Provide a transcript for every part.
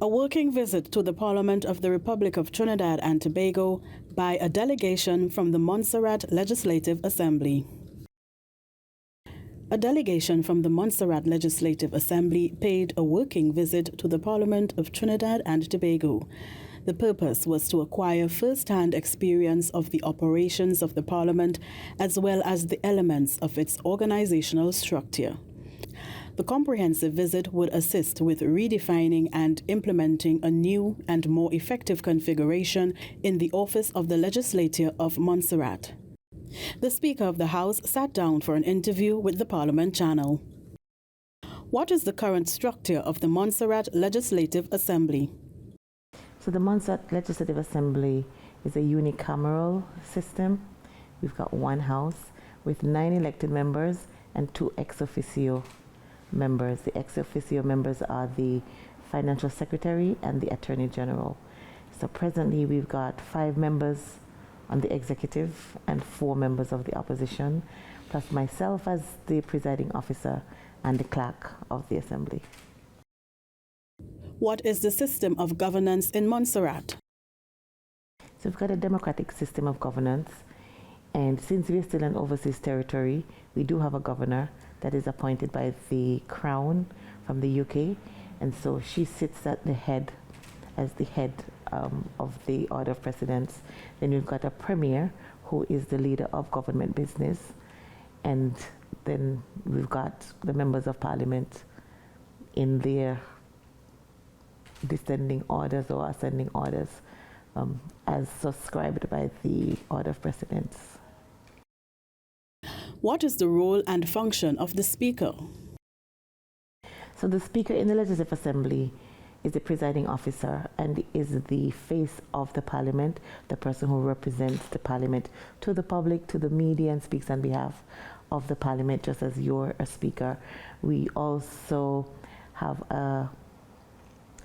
A working visit to the Parliament of the Republic of Trinidad and Tobago by a delegation from the Montserrat Legislative Assembly. A delegation from the Montserrat Legislative Assembly paid a working visit to the Parliament of Trinidad and Tobago. The purpose was to acquire first-hand experience of the operations of the Parliament as well as the elements of its organizational structure. The comprehensive visit would assist with redefining and implementing a new and more effective configuration in the office of the Legislature of Montserrat. The Speaker of the House sat down for an interview with the Parliament channel. What is the current structure of the Montserrat Legislative Assembly? So the Montserrat Legislative Assembly is a unicameral system. We've got one house with 9 elected members and 2 ex officio members. The ex officio members are the Financial Secretary and the Attorney General. So presently we've got 5 members on the executive and 4 members of the opposition, plus myself as the presiding officer and the clerk of the Assembly. What is the system of governance in Montserrat? So we've got a democratic system of governance, and since we're still an overseas territory, we do have a governor that is appointed by the Crown from the UK, and so she sits at the head, as the head of the Order of Precedence. Then we've got a Premier who is the leader of government business, and then we've got the members of Parliament in their descending orders or ascending orders as subscribed by the Order of Precedence. What is the role and function of the Speaker? So the Speaker in the Legislative Assembly is the presiding officer and is the face of the Parliament, the person who represents the Parliament to the public, to the media, and speaks on behalf of the Parliament, just as you're a Speaker. We also have a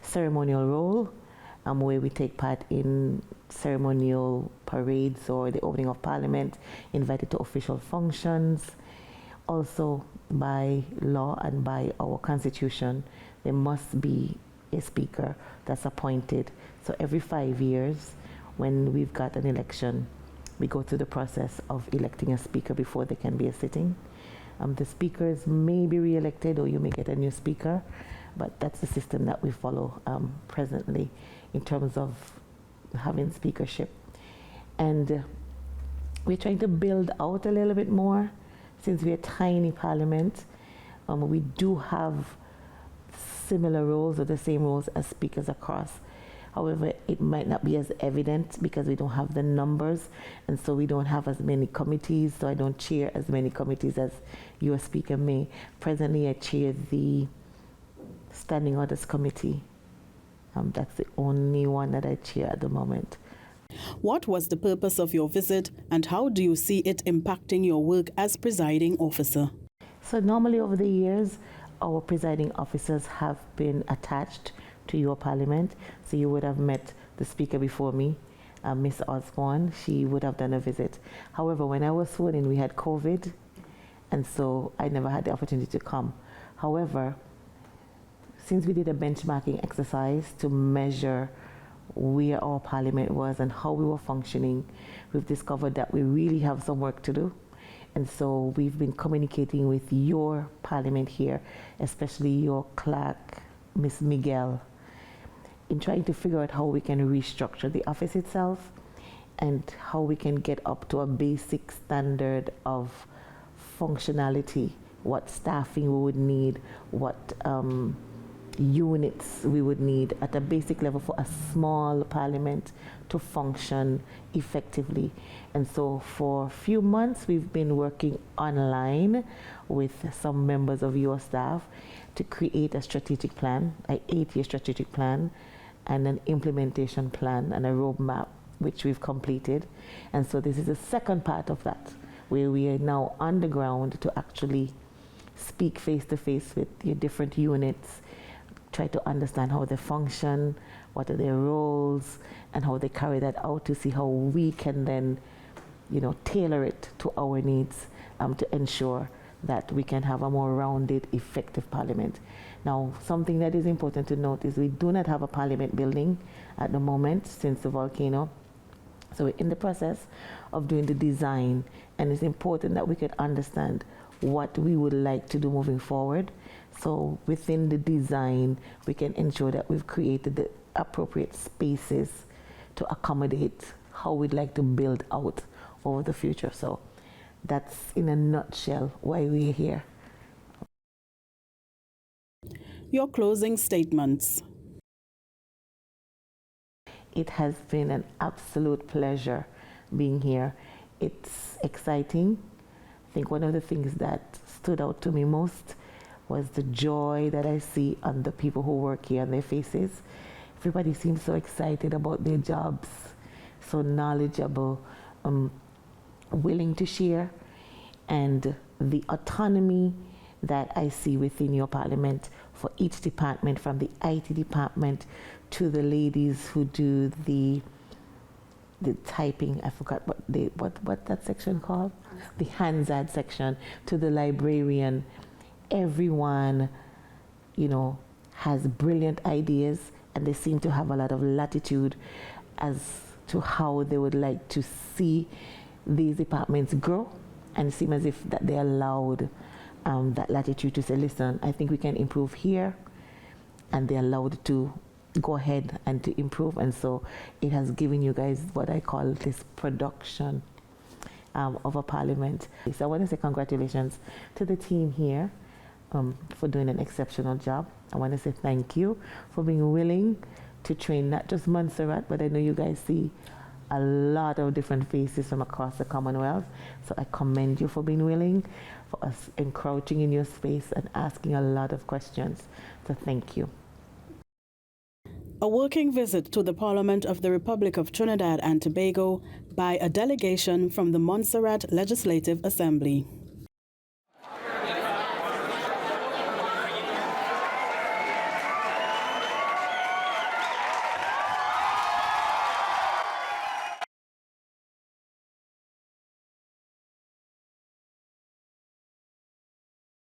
ceremonial role where we take part in ceremonial parades or the opening of Parliament, invited to official functions. Also, by law and by our Constitution, there must be a Speaker that's appointed. So every 5 years, when we've got an election, we go through the process of electing a Speaker before there can be a sitting. The Speakers may be re-elected or you may get a new Speaker, but that's the system that we follow presently in terms of having speakership. And we're trying to build out a little bit more. Since we're a tiny Parliament, we do have similar roles or the same roles as speakers across. However, it might not be as evident because we don't have the numbers, and so we don't have as many committees, so I don't chair as many committees as your Speaker may. Presently, I chair the Standing Orders Committee. That's the only one that I chair at the moment. What was the purpose of your visit, and how do you see it impacting your work as presiding officer? So normally over the years, our presiding officers have been attached to your Parliament. So you would have met the Speaker before me, Miss Osborne. She would have done a visit. However, when I was sworn in, we had COVID, and so I never had the opportunity to come. However, since we did a benchmarking exercise to measure where our Parliament was and how we were functioning, we've discovered that we really have some work to do. And so we've been communicating with your Parliament here, especially your clerk, Ms. Miguel, in trying to figure out how we can restructure the office itself and how we can get up to a basic standard of functionality, what staffing we would need, what units we would need at a basic level for a small Parliament to function effectively. And so for a few months we've been working online with some members of your staff to create a strategic plan, an 8-year strategic plan, and an implementation plan and a roadmap, which we've completed. And so this is the second part of that, where we are now on the ground to actually speak face to face with your different units, try to understand how they function, what are their roles, and how they carry that out to see how we can then, tailor it to our needs to ensure that we can have a more rounded, effective parliament. Now, something that is important to note is we do not have a parliament building at the moment since the volcano. So we're in the process of doing the design, and it's important that we could understand what we would like to do moving forward. So within the design, we can ensure that we've created the appropriate spaces to accommodate how we'd like to build out over the future. So that's in a nutshell why we're here. Your closing statements. It has been an absolute pleasure being here. It's exciting. I think one of the things that stood out to me most was the joy that I see on the people who work here on their faces. Everybody seems so excited about their jobs, so knowledgeable, willing to share, and the autonomy that I see within your parliament for each department, from the IT department to the ladies who do the typing, I forgot what that section called? The Hansard section, to the librarian. Everyone, has brilliant ideas, and they seem to have a lot of latitude as to how they would like to see these departments grow, and seem as if that they allowed that latitude to say, listen, I think we can improve here, and they're allowed to go ahead and to improve. And so it has given you guys what I call this production of a parliament. So I want to say congratulations to the team here for doing an exceptional job. I want to say thank you for being willing to train not just Montserrat, but I know you guys see a lot of different faces from across the Commonwealth. So I commend you for being willing, for us encroaching in your space and asking a lot of questions. So thank you. A working visit to the Parliament of the Republic of Trinidad and Tobago by a delegation from the Montserrat Legislative Assembly.